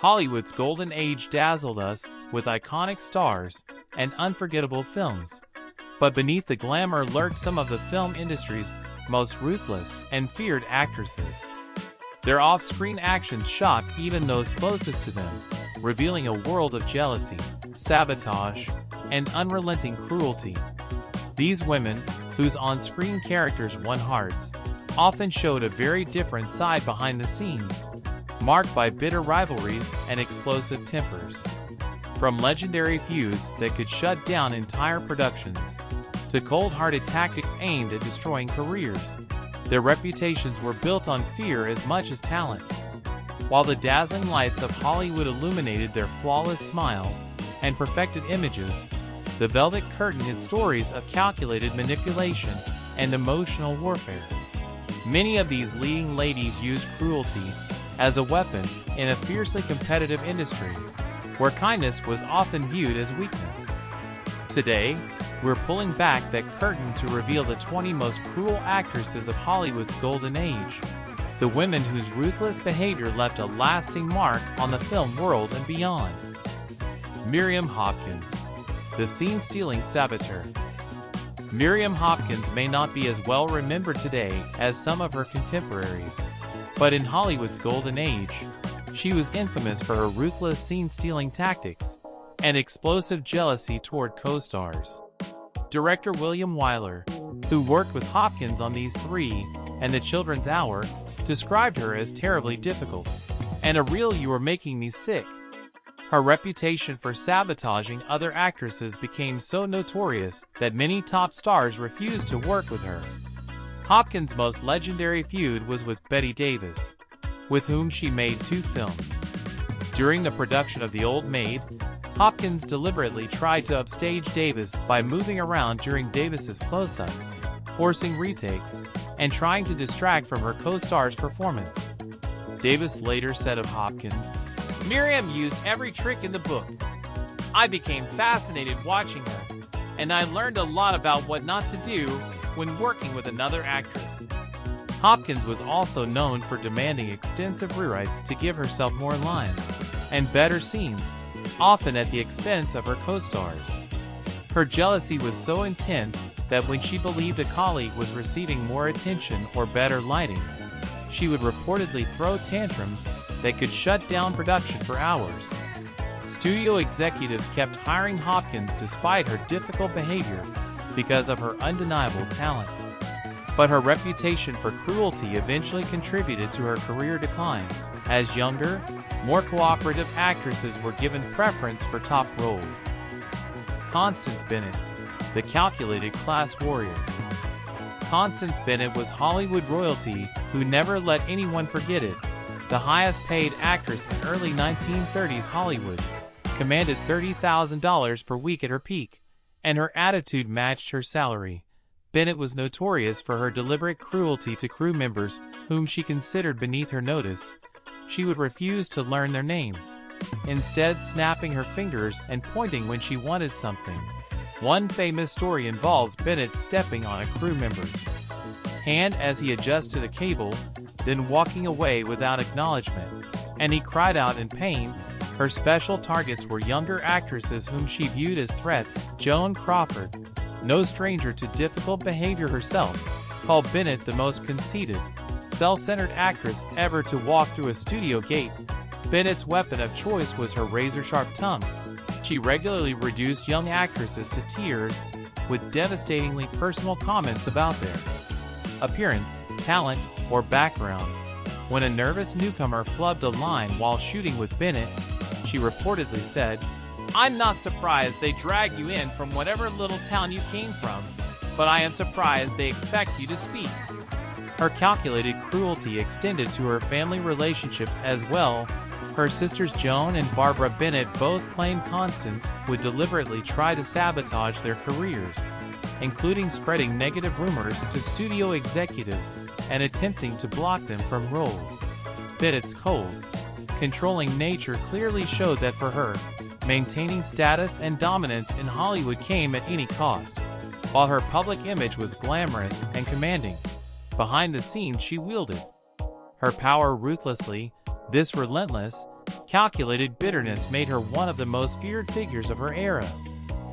Hollywood's golden age dazzled us with iconic stars and unforgettable films. But beneath the glamour lurked some of the film industry's most ruthless and feared actresses. Their off-screen actions shocked even those closest to them, revealing a world of jealousy, sabotage, and unrelenting cruelty. These women, whose on-screen characters won hearts, often showed a very different side behind the scenes, marked by bitter rivalries and explosive tempers. From legendary feuds that could shut down entire productions, to cold-hearted tactics aimed at destroying careers, their reputations were built on fear as much as talent. While the dazzling lights of Hollywood illuminated their flawless smiles and perfected images, the velvet curtain hid stories of calculated manipulation and emotional warfare. Many of these leading ladies used cruelty as a weapon in a fiercely competitive industry, where kindness was often viewed as weakness. Today, we're pulling back that curtain to reveal the 20 most cruel actresses of Hollywood's golden age, the women whose ruthless behavior left a lasting mark on the film world and beyond. Miriam Hopkins, the scene-stealing saboteur. Miriam Hopkins may not be as well remembered today as some of her contemporaries, but in Hollywood's golden age, she was infamous for her ruthless scene-stealing tactics and explosive jealousy toward co-stars. Director William Wyler, who worked with Hopkins on These Three and The Children's Hour, described her as terribly difficult and a real "you were making me sick." Her reputation for sabotaging other actresses became so notorious that many top stars refused to work with her. Hopkins' most legendary feud was with Bette Davis, with whom she made 2 films. During the production of The Old Maid, Hopkins deliberately tried to upstage Davis by moving around during Davis's close-ups, forcing retakes, and trying to distract from her co-star's performance. Davis later said of Hopkins, "Miriam used every trick in the book. I became fascinated watching her, and I learned a lot about what not to do when working with another actress." Hopkins was also known for demanding extensive rewrites to give herself more lines and better scenes, often at the expense of her co-stars. Her jealousy was so intense that when she believed a colleague was receiving more attention or better lighting, she would reportedly throw tantrums that could shut down production for hours. Studio executives kept hiring Hopkins despite her difficult behavior because of her undeniable talent. But her reputation for cruelty eventually contributed to her career decline, as younger, more cooperative actresses were given preference for top roles. Constance Bennett, the calculated class warrior. Constance Bennett was Hollywood royalty who never let anyone forget it. The highest-paid actress in early 1930s Hollywood, commanded $30,000 per week at her peak, and her attitude matched her salary. Bennett was notorious for her deliberate cruelty to crew members whom she considered beneath her notice. She would refuse to learn their names, instead snapping her fingers and pointing when she wanted something. One famous story involves Bennett stepping on a crew member's hand as he adjusted the cable, then walking away without acknowledgement, and he cried out in pain. Her special targets were younger actresses whom she viewed as threats. Joan Crawford, no stranger to difficult behavior herself, called Bennett the most conceited, self-centered actress ever to walk through a studio gate. Bennett's weapon of choice was her razor-sharp tongue. She regularly reduced young actresses to tears with devastatingly personal comments about their appearance, talent, or background. When a nervous newcomer flubbed a line while shooting with Bennett, she reportedly said, "I'm not surprised they drag you in from whatever little town you came from, but I am surprised they expect you to speak." Her calculated cruelty extended to her family relationships as well. Her sisters Joan and Barbara Bennett both claimed Constance would deliberately try to sabotage their careers, including spreading negative rumors to studio executives and attempting to block them from roles. Bennett's cold, controlling nature clearly showed that for her, maintaining status and dominance in Hollywood came at any cost. While her public image was glamorous and commanding, behind the scenes she wielded her power ruthlessly. This relentless, calculated bitterness made her one of the most feared figures of her era.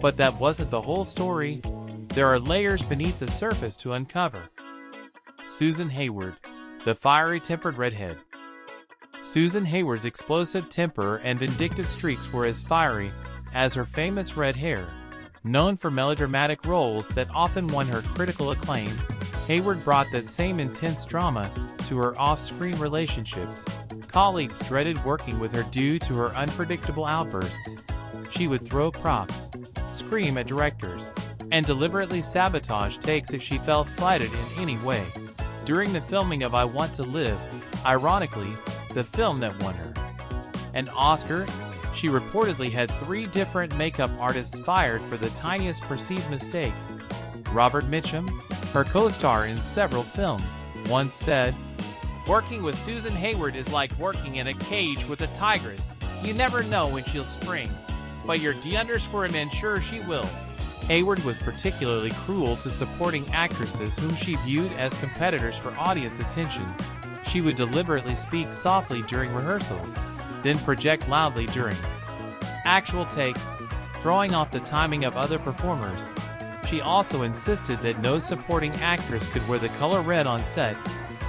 But that wasn't the whole story. There are layers beneath the surface to uncover. Susan Hayward, the fiery-tempered redhead. Susan Hayward's explosive temper and vindictive streaks were as fiery as her famous red hair. Known for melodramatic roles that often won her critical acclaim, Hayward brought that same intense drama to her off-screen relationships. Colleagues dreaded working with her due to her unpredictable outbursts. She would throw props, scream at directors, and deliberately sabotage takes if she felt slighted in any way. During the filming of I Want to Live, ironically, the film that won her an Oscar, she reportedly had 3 different makeup artists fired for the tiniest perceived mistakes. Robert Mitchum, her co-star in several films, once said, "Working with Susan Hayward is like working in a cage with a tigress. You never know when she'll spring, but your D_man sure she will." Hayward was particularly cruel to supporting actresses whom she viewed as competitors for audience attention. She would deliberately speak softly during rehearsals, then project loudly during actual takes, throwing off the timing of other performers. She also insisted that no supporting actress could wear the color red on set,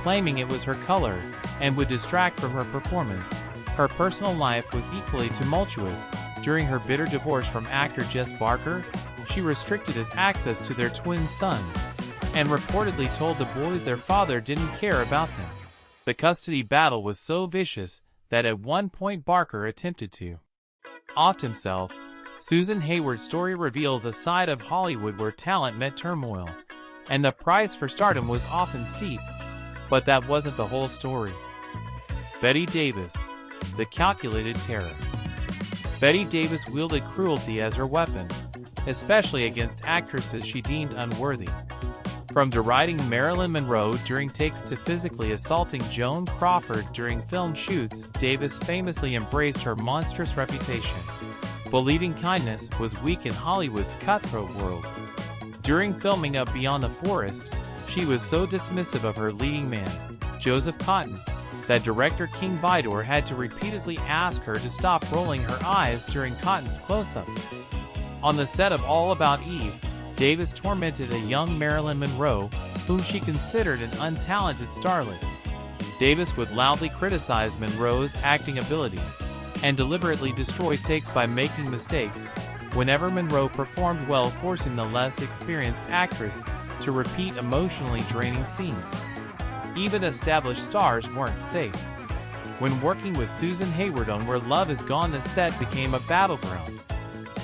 claiming it was her color, and would distract from her performance. Her personal life was equally tumultuous. During her bitter divorce from actor Jess Barker, she restricted his access to their twin sons, and reportedly told the boys their father didn't care about them. The custody battle was so vicious that at one point Barker attempted to off himself. Susan Hayward's story reveals a side of Hollywood where talent met turmoil, and the price for stardom was often steep. But that wasn't the whole story. Bette Davis, the calculated terror. Bette Davis wielded cruelty as her weapon, especially against actresses she deemed unworthy. From deriding Marilyn Monroe during takes to physically assaulting Joan Crawford during film shoots, Davis famously embraced her monstrous reputation. Believing kindness was weak in Hollywood's cutthroat world. During filming of Beyond the Forest, she was so dismissive of her leading man, Joseph Cotten, that director King Vidor had to repeatedly ask her to stop rolling her eyes during Cotten's close-ups. On the set of All About Eve, Davis tormented a young Marilyn Monroe, whom she considered an untalented starlet. Davis would loudly criticize Monroe's acting ability, and deliberately destroy takes by making mistakes whenever Monroe performed well, forcing the less experienced actress to repeat emotionally draining scenes. Even established stars weren't safe. When working with Susan Hayward on Where Love Is Gone, the set became a battleground.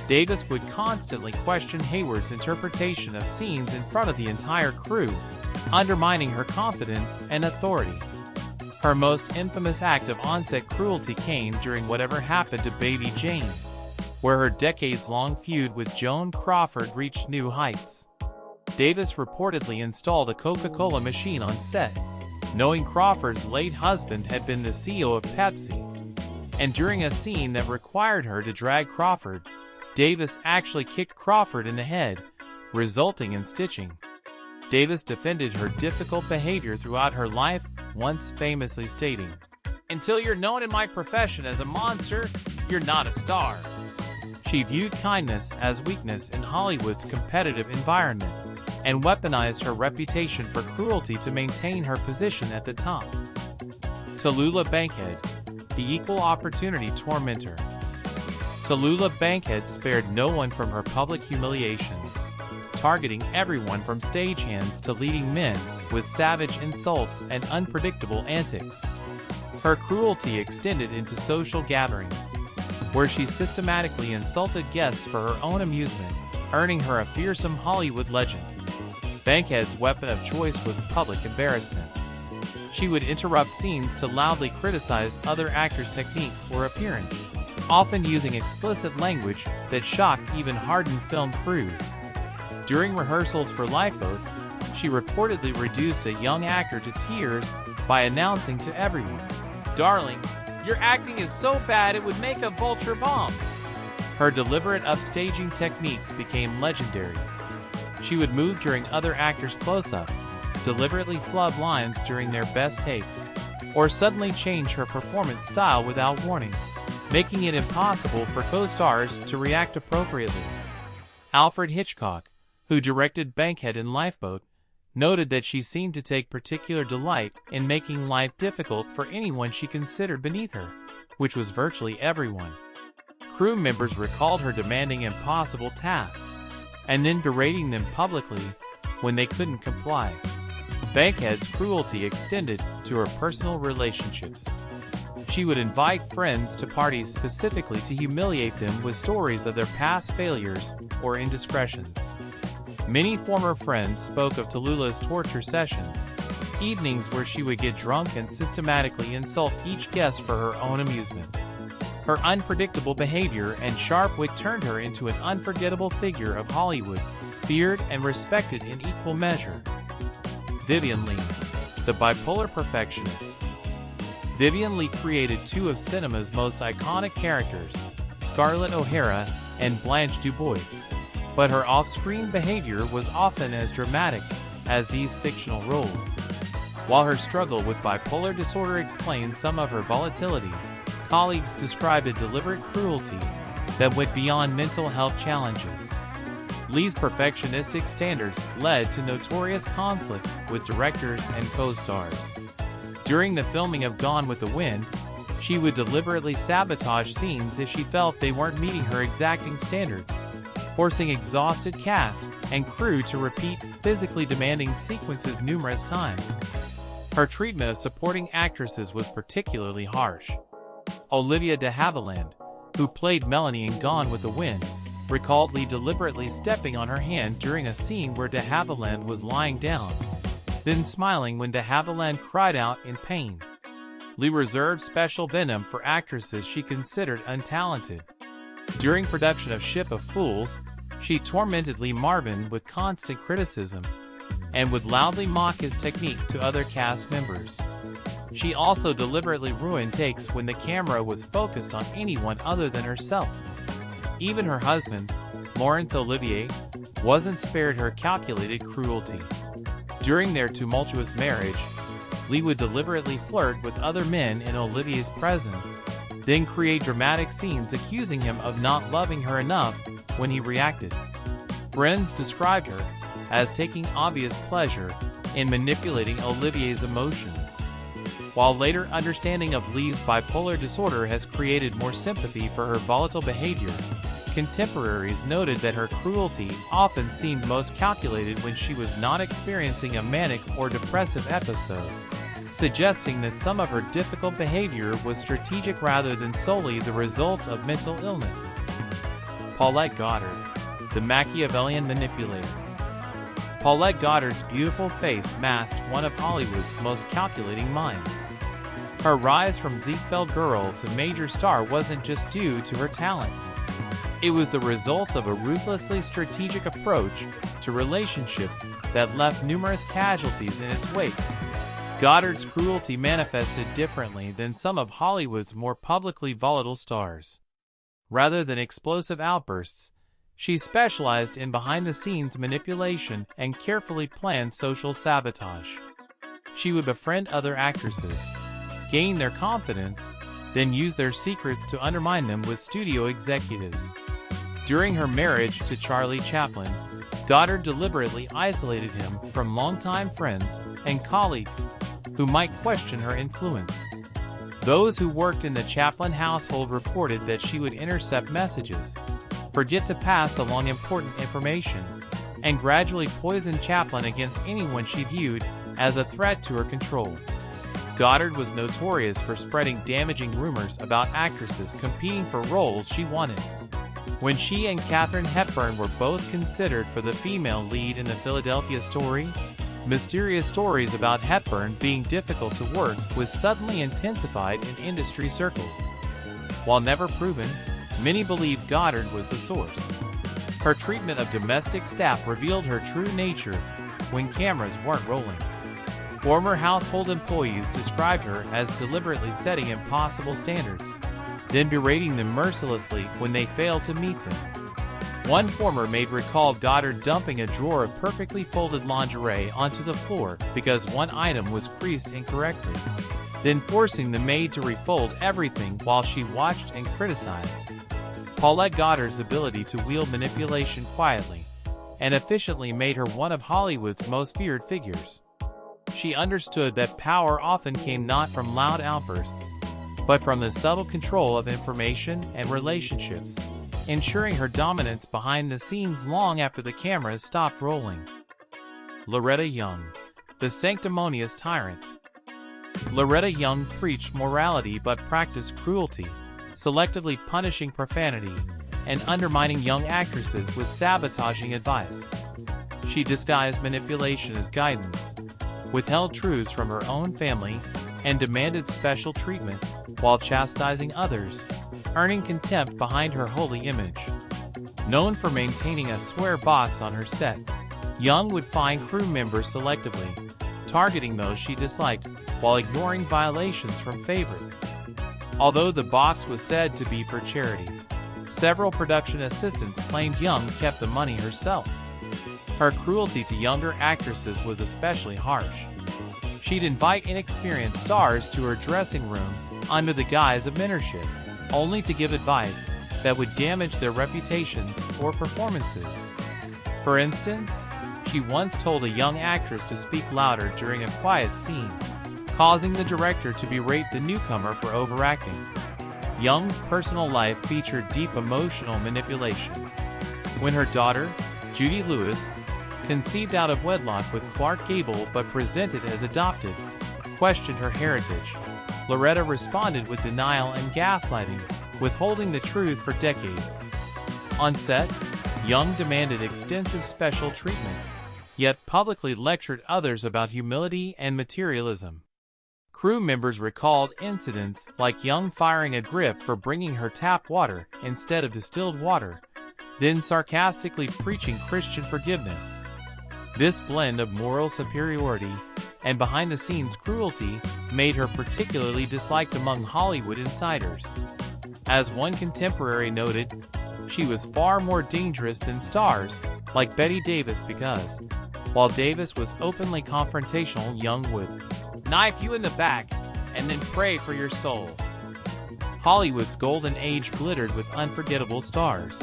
Davis would constantly question Hayward's interpretation of scenes in front of the entire crew, undermining her confidence and authority. Her most infamous act of on-set cruelty came during Whatever Happened to Baby Jane, where her decades-long feud with Joan Crawford reached new heights. Davis reportedly installed a Coca-Cola machine on set, knowing Crawford's late husband had been the CEO of Pepsi. And during a scene that required her to drag Crawford, Davis actually kicked Crawford in the head, resulting in stitching. Davis defended her difficult behavior throughout her life, once famously stating, "Until you're known in my profession as a monster, you're not a star." She viewed kindness as weakness in Hollywood's competitive environment, and weaponized her reputation for cruelty to maintain her position at the top. Tallulah Bankhead, the equal opportunity tormentor. Tallulah Bankhead spared no one from her public humiliations, targeting everyone from stagehands to leading men with savage insults and unpredictable antics. Her cruelty extended into social gatherings, where she systematically insulted guests for her own amusement, earning her a fearsome Hollywood legend. Bankhead's weapon of choice was public embarrassment. She would interrupt scenes to loudly criticize other actors' techniques or appearance, often using explicit language that shocked even hardened film crews. During rehearsals for Lifeboat, she reportedly reduced a young actor to tears by announcing to everyone, "Darling, your acting is so bad it would make a vulture bomb." Her deliberate upstaging techniques became legendary. She would move during other actors' close-ups, deliberately flub lines during their best takes, or suddenly change her performance style without warning. making it impossible for co-stars to react appropriately. Alfred Hitchcock, who directed Bankhead and Lifeboat, noted that she seemed to take particular delight in making life difficult for anyone she considered beneath her, which was virtually everyone. Crew members recalled her demanding impossible tasks, and then berating them publicly when they couldn't comply. Bankhead's cruelty extended to her personal relationships. She would invite friends to parties specifically to humiliate them with stories of their past failures or indiscretions. Many former friends spoke of Tallulah's torture sessions, evenings where she would get drunk and systematically insult each guest for her own amusement. Her unpredictable behavior and sharp wit turned her into an unforgettable figure of Hollywood, feared and respected in equal measure. Vivien Leigh, the bipolar perfectionist. Vivien Leigh created two of cinema's most iconic characters, Scarlett O'Hara and Blanche DuBois, but her off-screen behavior was often as dramatic as these fictional roles. While her struggle with bipolar disorder explained some of her volatility, colleagues described a deliberate cruelty that went beyond mental health challenges. Leigh's perfectionistic standards led to notorious conflicts with directors and co-stars. During the filming of Gone with the Wind, she would deliberately sabotage scenes if she felt they weren't meeting her exacting standards, forcing exhausted cast and crew to repeat physically demanding sequences numerous times. Her treatment of supporting actresses was particularly harsh. Olivia de Havilland, who played Melanie in Gone with the Wind, recalled Leigh deliberately stepping on her hand during a scene where de Havilland was lying down, then smiling when de Havilland cried out in pain. Leigh reserved special venom for actresses she considered untalented. During production of Ship of Fools, she tormented Lee Marvin with constant criticism and would loudly mock his technique to other cast members. She also deliberately ruined takes when the camera was focused on anyone other than herself. Even her husband, Laurence Olivier, wasn't spared her calculated cruelty. During their tumultuous marriage, Leigh would deliberately flirt with other men in Olivier's presence, then create dramatic scenes accusing him of not loving her enough when he reacted. Friends described her as taking obvious pleasure in manipulating Olivier's emotions. While later understanding of Leigh's bipolar disorder has created more sympathy for her volatile behavior, contemporaries noted that her cruelty often seemed most calculated when she was not experiencing a manic or depressive episode, suggesting that some of her difficult behavior was strategic rather than solely the result of mental illness. Paulette Goddard, the Machiavellian manipulator. Paulette Goddard's beautiful face masked one of Hollywood's most calculating minds. Her rise from Ziegfeld girl to major star wasn't just due to her talent. It was the result of a ruthlessly strategic approach to relationships that left numerous casualties in its wake. Goddard's cruelty manifested differently than some of Hollywood's more publicly volatile stars. Rather than explosive outbursts, she specialized in behind-the-scenes manipulation and carefully planned social sabotage. She would befriend other actresses, gain their confidence, then use their secrets to undermine them with studio executives. During her marriage to Charlie Chaplin, Goddard deliberately isolated him from longtime friends and colleagues who might question her influence. Those who worked in the Chaplin household reported that she would intercept messages, forget to pass along important information, and gradually poison Chaplin against anyone she viewed as a threat to her control. Goddard was notorious for spreading damaging rumors about actresses competing for roles she wanted. When she and Katharine Hepburn were both considered for the female lead in the Philadelphia Story, mysterious stories about Hepburn being difficult to work with suddenly intensified in industry circles. While never proven, many believe Goddard was the source. Her treatment of domestic staff revealed her true nature when cameras weren't rolling. Former household employees described her as deliberately setting impossible standards, then berating them mercilessly when they failed to meet them. One former maid recalled Goddard dumping a drawer of perfectly folded lingerie onto the floor because one item was creased incorrectly, then forcing the maid to refold everything while she watched and criticized. Paulette Goddard's ability to wield manipulation quietly and efficiently made her one of Hollywood's most feared figures. She understood that power often came not from loud outbursts, but from the subtle control of information and relationships, ensuring her dominance behind the scenes long after the cameras stopped rolling. Loretta Young, the sanctimonious tyrant. Loretta Young preached morality but practiced cruelty, selectively punishing profanity and undermining young actresses with sabotaging advice. She disguised manipulation as guidance, withheld truths from her own family, and demanded special treatment while chastising others, earning contempt behind her holy image. Known for maintaining a swear box on her sets, Young would fine crew members selectively, targeting those she disliked while ignoring violations from favorites. Although the box was said to be for charity, several production assistants claimed Young kept the money herself. Her cruelty to younger actresses was especially harsh. She'd invite inexperienced stars to her dressing room under the guise of mentorship, only to give advice that would damage their reputations or performances. For instance, she once told a young actress to speak louder during a quiet scene, causing the director to berate the newcomer for overacting. Young's personal life featured deep emotional manipulation. When her daughter, Judy Lewis, conceived out of wedlock with Clark Gable but presented as adopted, questioned her heritage, Loretta responded with denial and gaslighting, withholding the truth for decades. On set, Young demanded extensive special treatment, yet publicly lectured others about humility and materialism. Crew members recalled incidents like Young firing a grip for bringing her tap water instead of distilled water, then sarcastically preaching Christian forgiveness. This blend of moral superiority and behind-the-scenes cruelty made her particularly disliked among Hollywood insiders. As one contemporary noted, she was far more dangerous than stars like Bette Davis because, while Davis was openly confrontational, Young would knife you in the back and then pray for your soul. Hollywood's golden age glittered with unforgettable stars,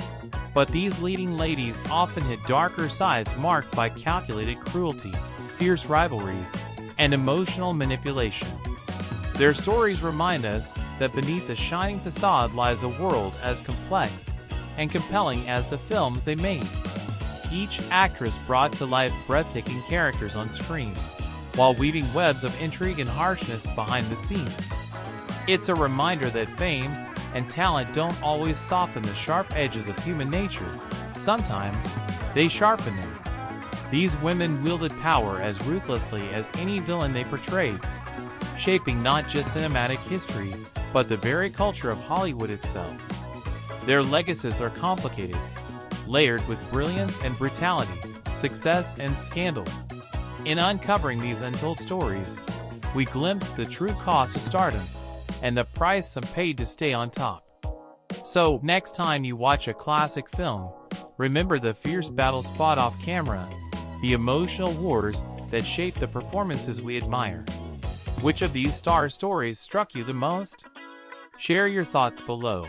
but these leading ladies often had darker sides marked by calculated cruelty, fierce rivalries, and emotional manipulation. Their stories remind us that beneath the shining facade lies a world as complex and compelling as the films they made. Each actress brought to life breathtaking characters on screen, while weaving webs of intrigue and harshness behind the scenes. It's a reminder that fame and talent don't always soften the sharp edges of human nature. Sometimes, they sharpen them. These women wielded power as ruthlessly as any villain they portrayed, shaping not just cinematic history, but the very culture of Hollywood itself. Their legacies are complicated, layered with brilliance and brutality, success and scandal. In uncovering these untold stories, we glimpse the true cost of stardom and the price some paid to stay on top. So, next time you watch a classic film, remember the fierce battles fought off camera, the emotional wars that shape the performances we admire. Which of these star stories struck you the most? Share your thoughts below.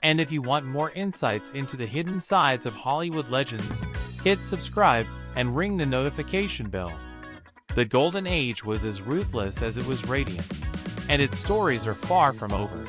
And if you want more insights into the hidden sides of Hollywood legends, hit subscribe and ring the notification bell. The Golden Age was as ruthless as it was radiant, and its stories are far from over.